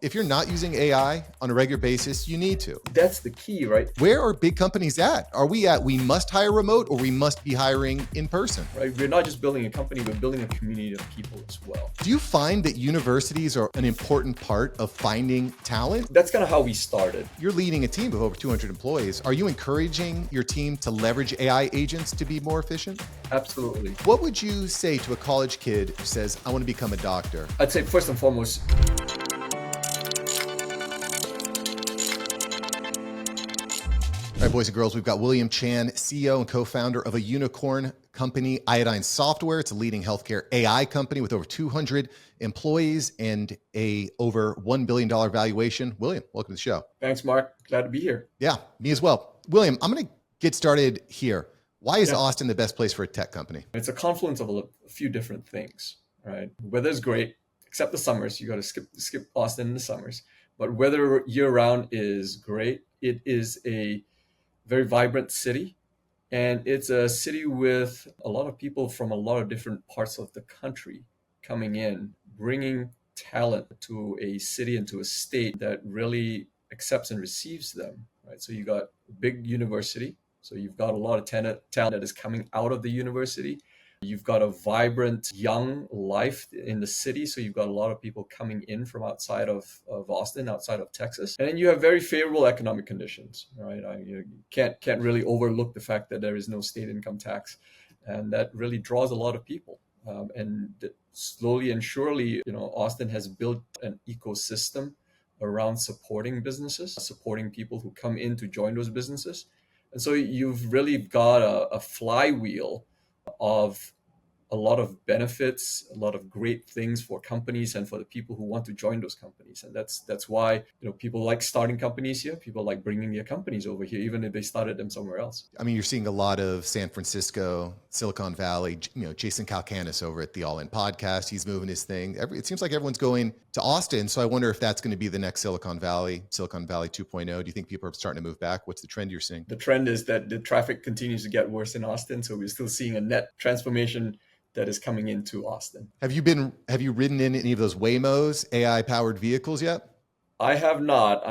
If you're not using AI on a regular basis, you need to. That's the key, right? Where are big companies at? Are we at we must hire remote or we must be hiring in person? Right? We're not just building a company, we're building a community of people as well. Do you find that universities are an important part of finding talent? That's kind of how we started. You're leading a team of over 200 employees. Are you encouraging your team to leverage AI agents to be more efficient? Absolutely. What would you say to a college kid who says, I want to become a doctor? I'd say first and foremost, All right, boys and girls, we've got William Chan, CEO and co-founder of a unicorn company, Iodine Software. It's a leading healthcare AI company with over 200 employees and a over $1 billion valuation. William, welcome to the show. thanks, Mark. Glad to be here. Yeah, me as well. William, I'm going to get started here. Why is Austin the best place for a tech company? It's a confluence of a few different things, right? Weather's great, except the summers. You got to skip Austin in the summers. But weather year-round is great. It is a very vibrant city, and it's a city with a lot of people from a lot of different parts of the country coming in, bringing talent to a city and to a state that really accepts and receives them, right? So you got a big university, so you've got a lot of talent that is coming out of the university. You've got a vibrant young life in the city. So you've got a lot of people coming in from outside of Austin, outside of Texas. And then you have very favorable economic conditions, right? You can't really overlook the fact that there is no state income tax. And that really draws a lot of people. And slowly and surely, Austin has built an ecosystem around supporting businesses, supporting people who come in to join those businesses. And so you've really got a flywheel of a lot of benefits, a lot of great things for companies and for the people who want to join those companies. And that's why people like starting companies here. People like bringing their companies over here, even if they started them somewhere else. I mean, you're seeing a lot of San Francisco, Silicon Valley. Jason Calacanis over at the All In podcast, he's moving his thing. It seems like everyone's going to Austin. So I wonder if that's going to be the next Silicon Valley 2.0. Do you think people are starting to move back? What's the trend you're seeing? The trend is that the traffic continues to get worse in Austin. So we're still seeing a net transformation that is coming into Austin. Have you ridden in any of those Waymos, AI powered vehicles yet? I have not.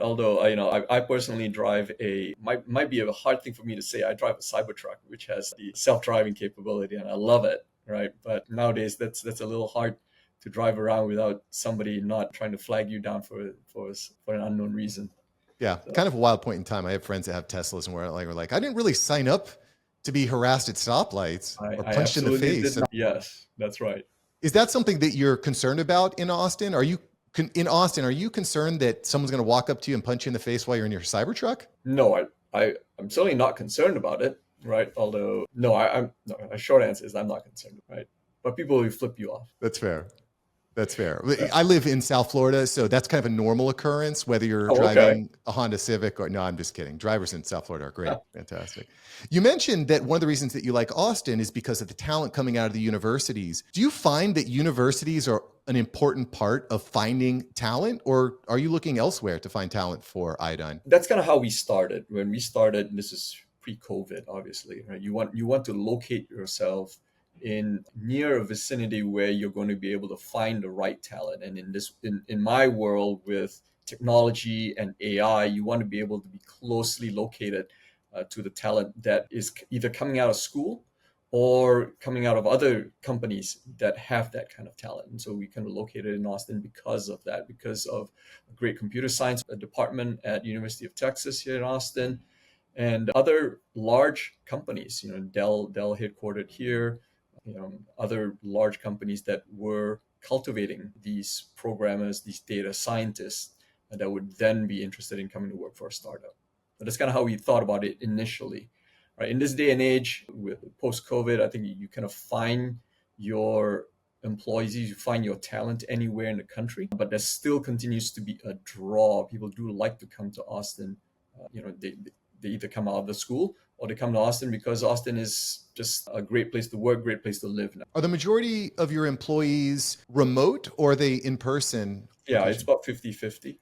Although, I personally drive might be a hard thing for me to say. I drive a Cybertruck, which has the self-driving capability, and I love it, right? But nowadays, that's a little hard to drive around without somebody not trying to flag you down for an unknown reason. Yeah, so. Kind of a wild point in time. I have friends that have Teslas, and we're like, I didn't really sign up to be harassed at stoplights or punched in the face. Yes, that's right. Is that something that you're concerned about in Austin? Are you concerned that someone's going to walk up to you and punch you in the face while you're in your Cybertruck? No, I'm certainly not concerned about it, right? Although, no, a short answer is I'm not concerned, right? But people will flip you off. That's fair. I live in South Florida, so that's kind of a normal occurrence, whether you're driving a Honda Civic or no, I'm just kidding. Drivers in South Florida are great. Fantastic. You mentioned that one of the reasons that you like Austin is because of the talent coming out of the universities. Do you find that universities are an important part of finding talent, or are you looking elsewhere to find talent for Iodine? That's kind of how we started. When we started, this is pre-COVID, obviously, right? You want to locate yourself in near a vicinity where you're going to be able to find the right talent. And in my world with technology and AI, you want to be able to be closely located to the talent that is either coming out of school or coming out of other companies that have that kind of talent. And so we kind of located in Austin because of that, because of a great computer science department at University of Texas here in Austin, and other large companies, Dell headquartered here, other large companies that were cultivating these programmers, these data scientists that would then be interested in coming to work for a startup. But that's kind of how we thought about it initially. Right? In this day and age, with post-COVID, I think you kind of find your employees, you find your talent anywhere in the country, but there still continues to be a draw. People do like to come to Austin. They either come out of the school or they come to Austin because Austin is just a great place to work, great place to live now. Are the majority of your employees remote or are they in person? Yeah, it's about 50-50.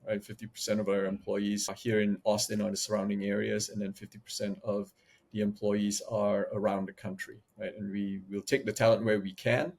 Right, 50% of our employees are here in Austin or the surrounding areas, and then 50% of the employees are around the country. Right, and we will take the talent where we can,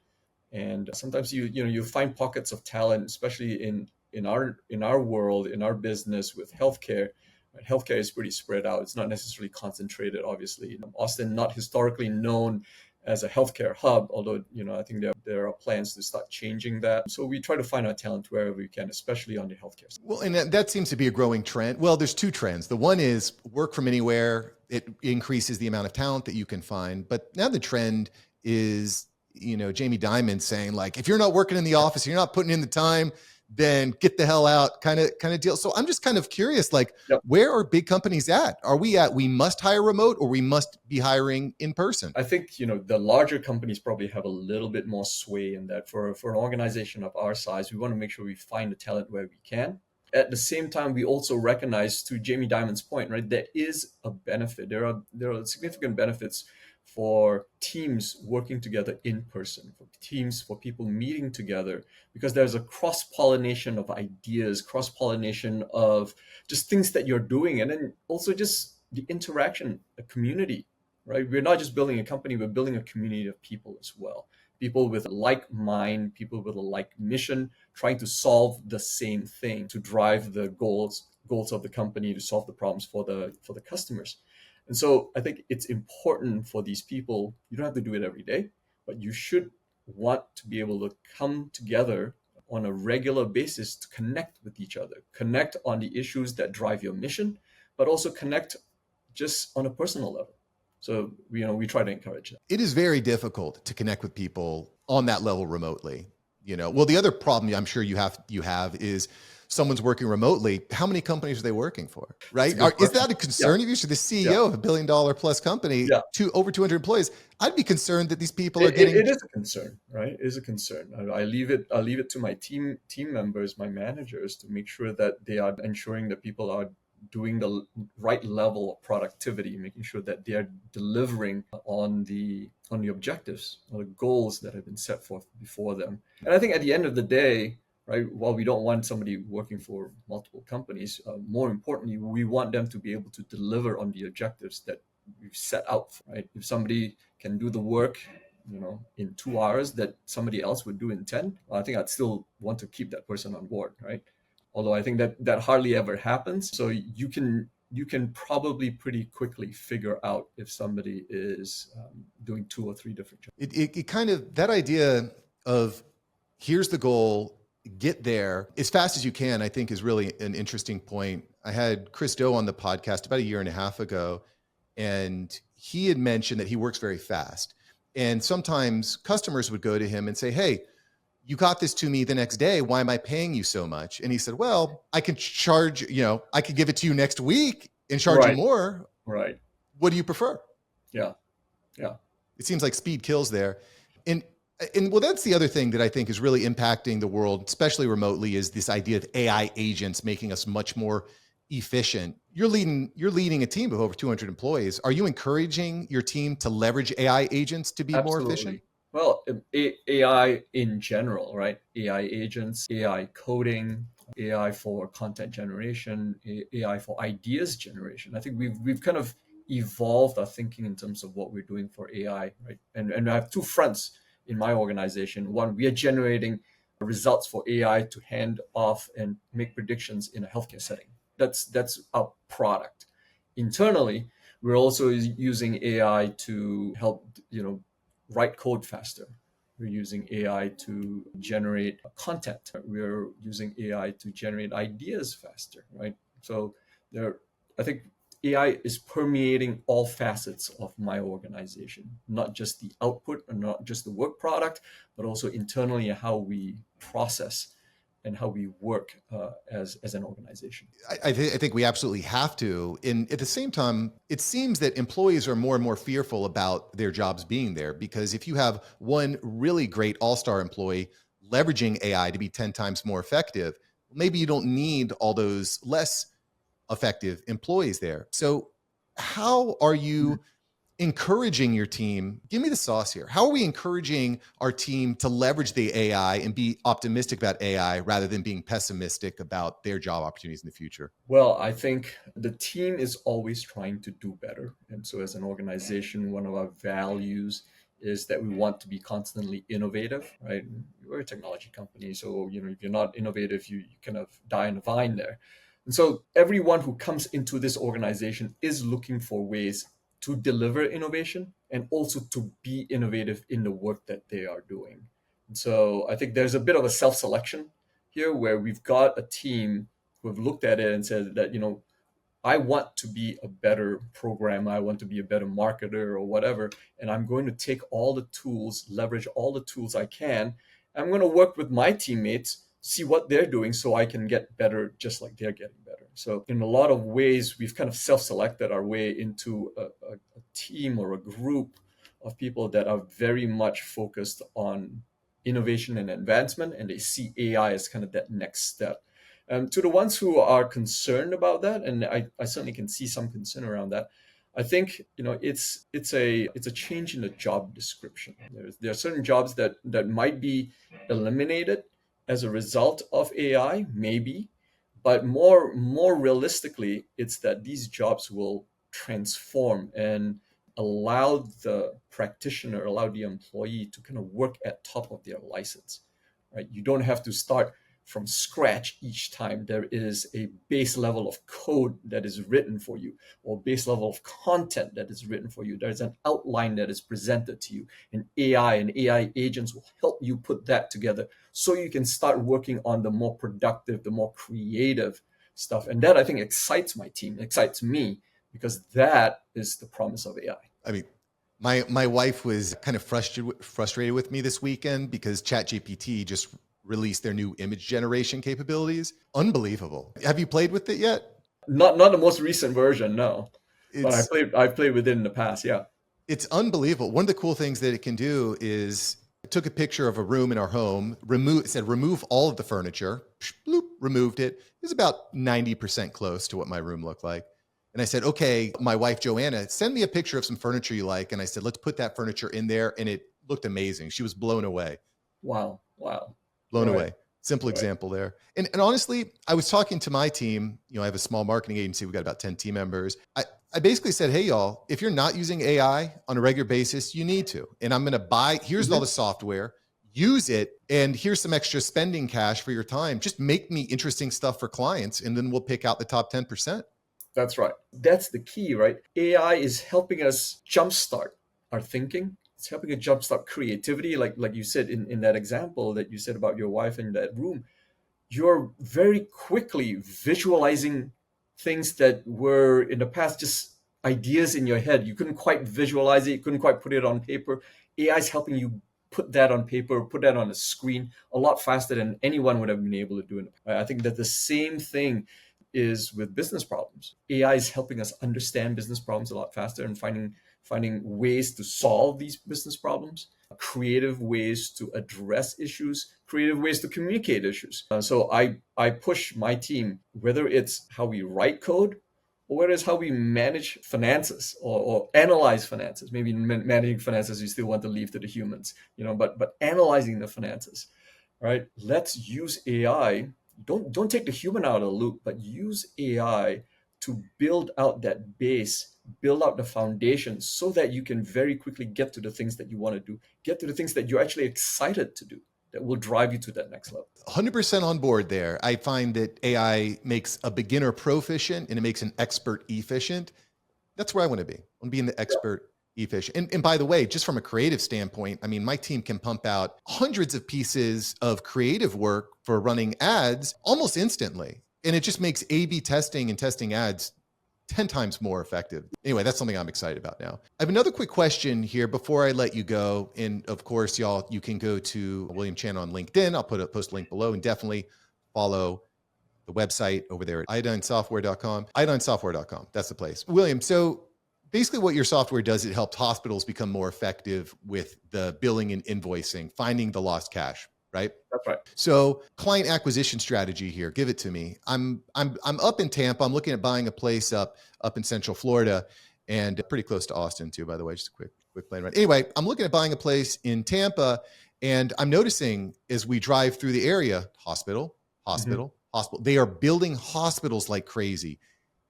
And sometimes you find pockets of talent, especially in our world, in our business with healthcare. Right? Healthcare is pretty spread out. It's not necessarily concentrated, obviously. Austin, not historically known as a healthcare hub, although I think there are plans to start changing that. So we try to find our talent wherever we can, especially on the healthcare side. Well, and that seems to be a growing trend. Well, there's two trends. The one is work from anywhere. It increases the amount of talent that you can find. But now the trend is, Jamie Dimon saying, like, if you're not working in the office, you're not putting in the time, then get the hell out kind of deal. So I'm just kind of curious, like, Yep. where are big companies at? Are we at, we must hire remote, or we must be hiring in person? I think, the larger companies probably have a little bit more sway in that. For an organization of our size, we want to make sure we find the talent where we can. At the same time, we also recognize, to Jamie Dimon's point, right, there is a benefit. There are significant benefits for teams working together in person, for people meeting together, because there's a cross-pollination of ideas, cross-pollination of just things that you're doing, and then also just the interaction, a community, right? We're not just building a company, we're building a community of people as well. People with a like mind, people with a like mission, trying to solve the same thing, to drive the goals of the company, to solve the problems for the customers. And so I think it's important for these people. You don't have to do it every day, but you should want to be able to come together on a regular basis to connect with each other, connect on the issues that drive your mission, but also connect just on a personal level. So we try to encourage that. It is very difficult to connect with people on that level remotely. Well, the other problem I'm sure you have is someone's working remotely. How many companies are they working for? Right? Is that a concern of you? So the CEO of a $1 billion plus company, over 200 employees, I'd be concerned that these people are getting. It is a concern, right? It is a concern. I leave it to my team members, my managers, to make sure that they are ensuring that people are doing the right level of productivity, making sure that they are delivering on the objectives or the goals that have been set forth before them. And I think at the end of the day, right, while we don't want somebody working for multiple companies, more importantly, we want them to be able to deliver on the objectives that we've set out for, right? If somebody can do the work in 2 hours that somebody else would do in 10, I think I'd still want to keep that person on board, right? Although I think that hardly ever happens. So you can probably pretty quickly figure out if somebody is doing 2 or 3 different jobs. It kind of, that idea of here's the goal, get there as fast as you can, I think is really an interesting point. I had Chris Do on the podcast about 1.5 years ago, and he had mentioned that he works very fast. And sometimes customers would go to him and say, hey, you got this to me the next day. Why am I paying you so much? And he said, well, I can charge, I could give it to you next week and charge you more. Right. What do you prefer? Yeah. It seems like speed kills there. And well, that's the other thing that I think is really impacting the world, especially remotely, is this idea of AI agents making us much more efficient. You're leading a team of over 200 employees. Are you encouraging your team to leverage AI agents to be more efficient? Well, AI in general, right? AI agents, AI coding, AI for content generation, AI for ideas generation. I think we've kind of evolved our thinking in terms of what we're doing for AI, right? And I have 2 fronts in my organization. One, we are generating results for AI to hand off and make predictions in a healthcare setting. That's our product. Internally, we're also using AI to help, write code faster. We're using AI to generate content. We're using AI to generate ideas faster, right? So I think AI is permeating all facets of my organization, not just the output and not just the work product, but also internally how we process and how we work as an organization. I think we absolutely have to. And at the same time, it seems that employees are more and more fearful about their jobs being there, because if you have one really great all-star employee leveraging AI to be 10 times more effective, maybe you don't need all those less effective employees there. So how are you encouraging your team? Give me the sauce here. How are we encouraging our team to leverage the AI and be optimistic about AI rather than being pessimistic about their job opportunities in the future? Well, I think the team is always trying to do better. And so as an organization, one of our values is that we want to be constantly innovative, right? We're a technology company, so if you're not innovative, you kind of die on the vine there. And so everyone who comes into this organization is looking for ways to deliver innovation and also to be innovative in the work that they are doing. And so I think there's a bit of a self-selection here where we've got a team who have looked at it and said that, I want to be a better programmer, I want to be a better marketer or whatever, and I'm going to take all the tools, leverage all the tools I can. I'm going to work with my teammates, see what they're doing so I can get better just like they're getting better. So in a lot of ways, we've kind of self-selected our way into a team or a group of people that are very much focused on innovation and advancement, and they see AI as kind of that next step. To the ones who are concerned about that, and I certainly can see some concern around that, I think it's a change in the job description. There are certain jobs that might be eliminated as a result of AI, maybe, but more realistically, it's that these jobs will transform and allow the practitioner, allow the employee to kind of work at top of their license, right? You don't have to start from scratch each time. There is a base level of code that is written for you, or base level of content that is written for you. There's an outline that is presented to you, and AI agents will help you put that together so you can start working on the more productive, the more creative stuff. And that, I think, excites my team, excites me, because that is the promise of AI. I mean, my wife was kind of frustrated with me this weekend because ChatGPT just released their new image generation capabilities. Unbelievable. Have you played with it yet? Not the most recent version, no. But I've played with it in the past, yeah. It's unbelievable. One of the cool things that it can do is I took a picture of a room in our home, it said remove all of the furniture, bloop, removed it. It was about 90% close to what my room looked like. And I said, okay, my wife, Joanna, send me a picture of some furniture you like. And I said, let's put that furniture in there. And it looked amazing. She was blown away. Wow. Blown away. Simple example there. And honestly, I was talking to my team. I have a small marketing agency. We've got about 10 team members. I basically said, hey, y'all, if you're not using AI on a regular basis, you need to. And I'm going to buy, here's all the software, use it, and here's some extra spending cash for your time. Just make me interesting stuff for clients, and then we'll pick out the top 10%. That's right. That's the key, right? AI is helping us jumpstart our thinking. It's helping us jumpstart creativity. Like you said in that example that you said about your wife in that room, you're very quickly visualizing things that were in the past just ideas in your head. You couldn't quite visualize it. You couldn't quite put it on paper. AI is helping you put that on paper, put that on a screen a lot faster than anyone would have been able to do it. I think that the same thing is with business problems. AI is helping us understand business problems a lot faster and finding ways to solve these business problems, creative ways to address issues, creative ways to communicate issues. So I push my team, whether it's how we write code or whether it's how we manage finances or analyze finances. Maybe managing finances, you still want to leave to the humans, but analyzing the finances, right? Let's use AI. Don't take the human out of the loop, but use AI to build out that base, build out the foundation so that you can very quickly get to the things that you want to do, get to the things that you're actually excited to do that will drive you to that next level. 100% on board there. I find that AI makes a beginner proficient and it makes an expert efficient. That's where I want to be. I want to be in the expert efficient. And by the way, just from a creative standpoint, I mean, my team can pump out hundreds of pieces of creative work for running ads almost instantly. And it just makes A/B testing and testing ads 10 times more effective. Anyway, that's something I'm excited about now. I have another quick question here before I let you go. And of course, y'all, you can go to William Chan on LinkedIn. I'll post a link below, and definitely follow the website over there at iodinesoftware.com. Iodinesoftware.com. That's the place. William, so basically what your software does, it helps hospitals become more effective with the billing and invoicing, finding the lost cash, right? That's right. So client acquisition strategy here, give it to me. I'm up in Tampa. I'm looking at buying a place up in Central Florida and pretty close to Austin too, by the way, just a quick plane ride. Anyway, I'm looking at buying a place in Tampa, and I'm noticing as we drive through the area, hospital, they are building hospitals like crazy.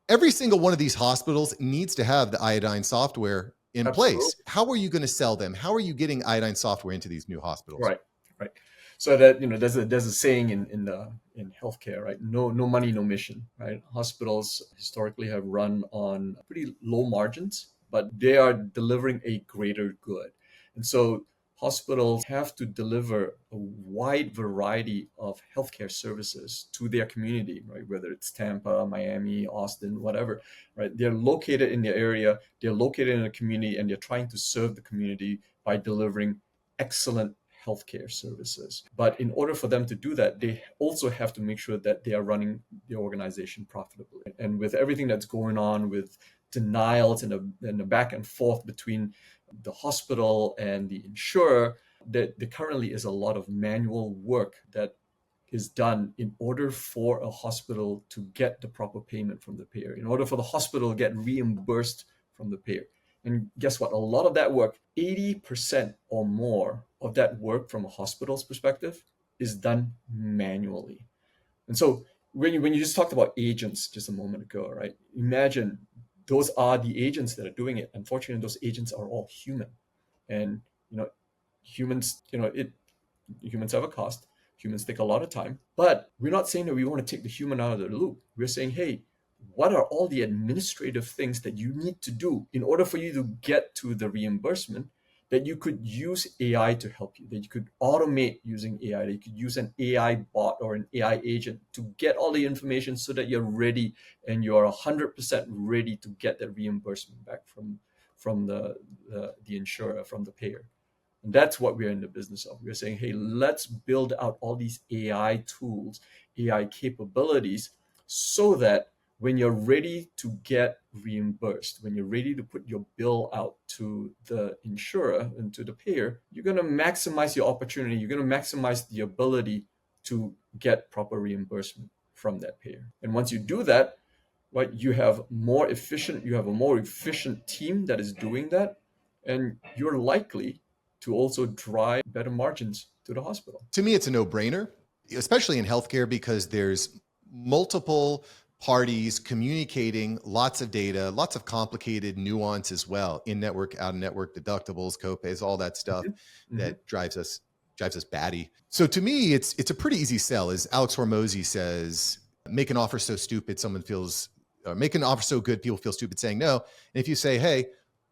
Every single one of these hospitals needs to have the Iodine software in Absolutely. place. How are you going to sell them? How are you getting Iodine Software into these new hospitals? Right, right. So that, there's a saying in healthcare, right? No money, no mission, right? Hospitals historically have run on pretty low margins, but they are delivering a greater good. And so hospitals have to deliver a wide variety of healthcare services to their community, right? Whether it's Tampa, Miami, Austin, whatever, right? They're located in their area, they're located in a community, and they're trying to serve the community by delivering excellent healthcare services. But in order for them to do that, they also have to make sure that they are running the organization profitably. And with everything that's going on with denials and the back and forth between the hospital and the insurer, that there currently is a lot of manual work that is done in order for a hospital to get the proper payment from the payer, in order for the hospital to get reimbursed from the payer. And guess what? A lot of that work, 80% or more of that work from a hospital's perspective, is done manually. And so when you just talked about agents just a moment ago, right? Imagine those are the agents that are doing it. Unfortunately, those agents are all human. And you know, humans, humans have a cost. Humans take a lot of time. But we're not saying that we want to take the human out of the loop. We're saying, hey, what are all the administrative things that you need to do in order for you to get to the reimbursement, that you could use AI to help you, that you could automate using AI, that you could use an AI bot or an AI agent to get all the information so that you're ready and you're 100% ready to get that reimbursement back from the insurer, from the payer. And that's what we're in the business of. We're saying, hey, let's build out all these AI tools, AI capabilities, so that when you're ready to get reimbursed, when you're ready to put your bill out to the insurer and to the payer, you're going to maximize your opportunity. You're going to maximize the ability to get proper reimbursement from that payer. And once you do that, right, you have a more efficient team that is doing that, and you're likely to also drive better margins to the hospital. To me, it's a no-brainer, especially in healthcare, because there's multiple parties communicating lots of data, lots of complicated nuance as well, in-network, out-of-network, deductibles, copays, all that stuff that drives us batty. So to me, it's a pretty easy sell. As Alex Hormozy says, make an offer so stupid someone feels, make an offer so good people feel stupid saying no. And if you say, hey,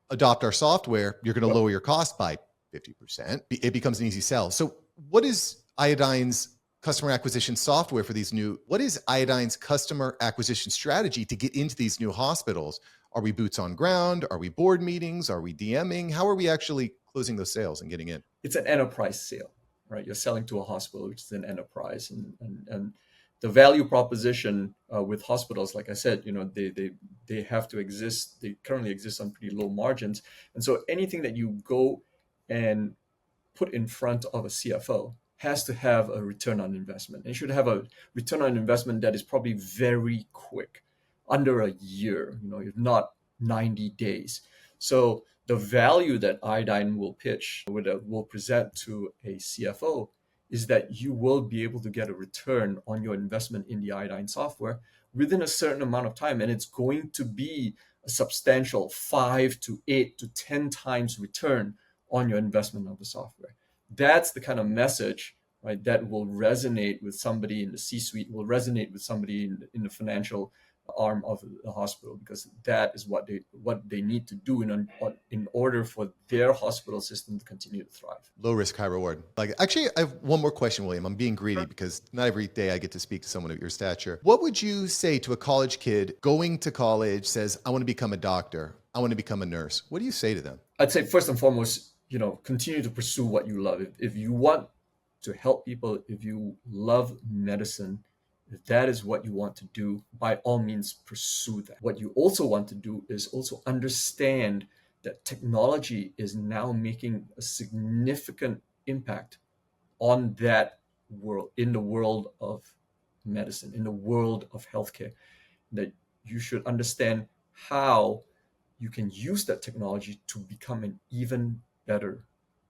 adopt our software, you're going to lower your cost by 50%. It becomes an easy sell. So what is Iodine's customer acquisition software for these new, what is Iodine's customer acquisition strategy to get into these new hospitals? Are we boots on ground? Are we board meetings? Are we DMing? How are we actually closing those sales and getting in? It's an enterprise sale, right? You're selling to a hospital, which is an enterprise. And the value proposition with hospitals, like I said, they have to exist. They currently exist on pretty low margins. And so anything that you go and put in front of a CFO has to have a return on investment. It should have a return on investment that is probably very quick, under a year, if not 90 days. So the value that Iodine will pitch, will present to a CFO, is that you will be able to get a return on your investment in the Iodine software within a certain amount of time. And it's going to be a substantial 5 to 8 to 10 times return on your investment of the software. That's the kind of message, right, that will resonate with somebody in the C-suite, will resonate with somebody in the financial arm of the hospital, because that is what they need to do in order for their hospital system to continue to thrive. Low risk, high reward. Like, actually, I have one more question, William. I'm being greedy because not every day I get to speak to someone of your stature. What would you say to a college kid going to college, says, I want to become a doctor, I want to become a nurse? What do you say to them? I'd say first and foremost, continue to pursue what you love. If you want to help people, if you love medicine, if that is what you want to do, by all means pursue that. What you also want to do is also understand that technology is now making a significant impact on that world, in the world of medicine, in the world of healthcare, that you should understand how you can use that technology to become an even better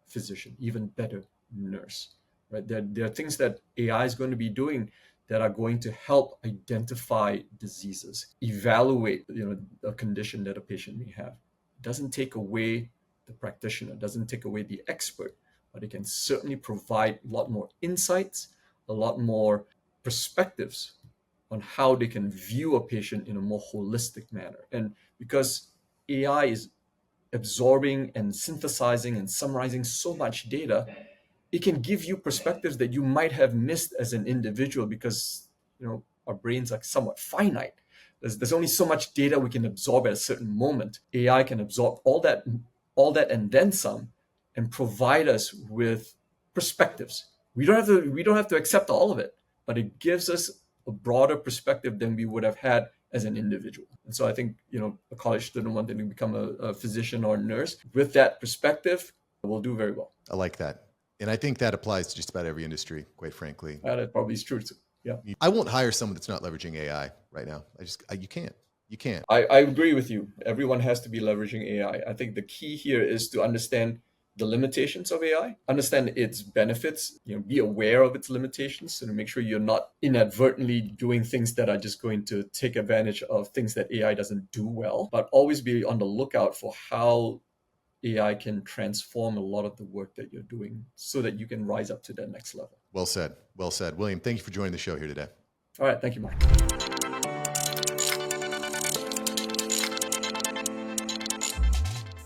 physician, even better nurse, right? There are things that AI is going to be doing that are going to help identify diseases, evaluate, a condition that a patient may have, doesn't take away the practitioner, doesn't take away the expert, but it can certainly provide a lot more insights, a lot more perspectives on how they can view a patient in a more holistic manner. And because AI is absorbing and synthesizing and summarizing so much data, it can give you perspectives that you might have missed as an individual, because our brains are somewhat finite. There's only so much data we can absorb at a certain moment. AI can absorb all that and then some, and provide us with perspectives. We don't have to accept all of it, but it gives us a broader perspective than we would have had as an individual. And so I think a college student wanting to become a physician or a nurse with that perspective will do very well. I like that. And I think that applies to just about every industry, quite frankly. That probably is true too. Yeah. I won't hire someone that's not leveraging AI right now. You can't. You can't. I agree with you. Everyone has to be leveraging AI. I think the key here is to understand the limitations of AI, understand its benefits, be aware of its limitations, and make sure you're not inadvertently doing things that are just going to take advantage of things that AI doesn't do well, but always be on the lookout for how AI can transform a lot of the work that you're doing so that you can rise up to that next level. Well said. Well said. William, thank you for joining the show here today. All right. Thank you, Mike.